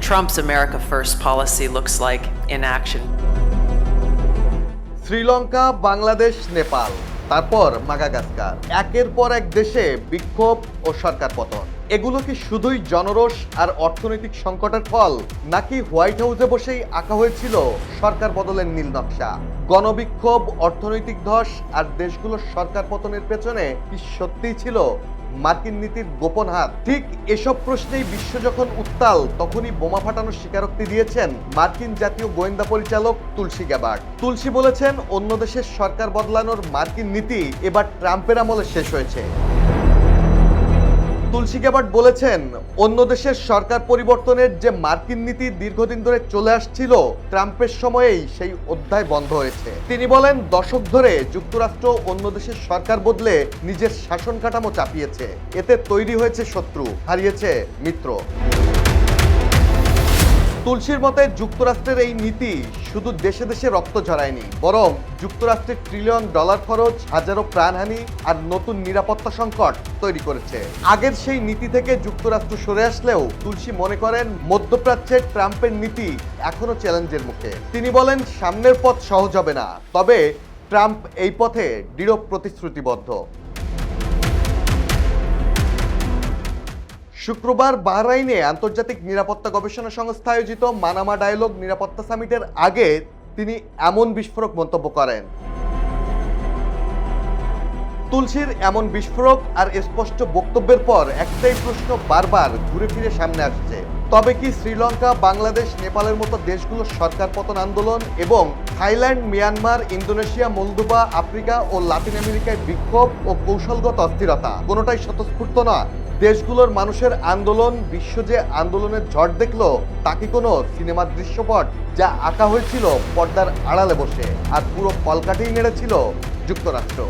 Trump's America First policy looks like in action. Sri Lanka, Bangladesh, Nepal, তারপর Madagascar, একের পর এক দেশে বিক্ষোভ ও সরকার পতন। এগুলো কি শুধুই জনরোষ আর অর্থনৈতিক সংকটের ফল, নাকি হোয়াইট হাউসে বসেই আঁকা হয়েছিল সরকার বদলের নীল নকশা? গণবিক্ষোভ, অর্থনৈতিক ধস আর দেশগুলোর সরকার পতনের পেছনে কি সত্যিই ছিল মার্কিন নীতির গোপন হাত? ঠিক এসব প্রশ্নেই বিশ্ব যখন উত্তাল, তখনই বোমা ফাটানোর স্বীকারোক্তি দিয়েছেন মার্কিন জাতীয় গোয়েন্দা পরিচালক তুলসী গ্যাবার্ড। তুলসী বলেছেন, অন্য দেশের সরকার বদলানোর মার্কিন নীতি এবার ট্রাম্পের আমলে শেষ হয়েছে। তুলসী গ্যাবার্ড বলেছেন, অন্য দেশের সরকার পরিবর্তনের যে মার্কিন নীতি দীর্ঘদিন ধরে চলে আসছিল, ট্রাম্পের সময়েই সেই অধ্যায় বন্ধ হয়েছে। তিনি বলেন, দশক ধরে যুক্তরাষ্ট্র অন্য দেশের সরকার বদলে নিজের শাসন কাঠামো চাপিয়েছে। এতে তৈরি হয়েছে শত্রু, হারিয়েছে মিত্র। তুলসীর মতে, যুক্তরাষ্ট্রের এই নীতি শুধু দেশে দেশে রক্ত ঝরায়নি, বরং যুক্তরাষ্ট্রের $ট্রিলিয়ন খরচ, হাজারো প্রাণহানি আর নতুন নিরাপত্তা সংকট তৈরি করেছে। আগের সেই নীতি থেকে যুক্তরাষ্ট্র সরে আসলেও তুলসী মনে করেন, মধ্যপ্রাচ্যের ট্রাম্পের নীতি এখনো চ্যালেঞ্জের মুখে। তিনি বলেন, সামনের পথ সহজ হবে না, তবে ট্রাম্প এই পথে দৃঢ় প্রতিশ্রুতিবদ্ধ। শুক্রবার বাহরাইনে আন্তর্জাতিক নিরাপত্তা গবেষণা সংস্থা আয়োজিত মানামা ডায়ালগ নিরাপত্তা সামিটের আগে তিনি এমন বিস্ফোরক মন্তব্য করেন। তুলসীর এমন বিস্ফোরক আর স্পষ্ট বক্তব্যের পর একটাই প্রশ্ন বারবার ঘুরে ফিরে সামনে আসছে, তবে কি শ্রীলঙ্কা, বাংলাদেশ, নেপালের মতো দেশগুলোর সরকার পতন আন্দোলন এবং Thailand, Myanmar, Indonesia, Moldova, Africa ও লাতিন আমেরিকায় বিক্ষোভ ও কৌশলগত অস্থিরতা কোনোটাই স্বতঃস্ফূর্ত না? দেশগুলোর মানুষের আন্দোলন, বিশ্ব যে আন্দোলনের ঝড় দেখলো, তা কি কোনো সিনেমার দৃশ্যপট যা আঁকা হয়েছিল পর্দার আড়ালে বসে, আর পুরো কলকাঠেই নেড়েছিল যুক্তরাষ্ট্র?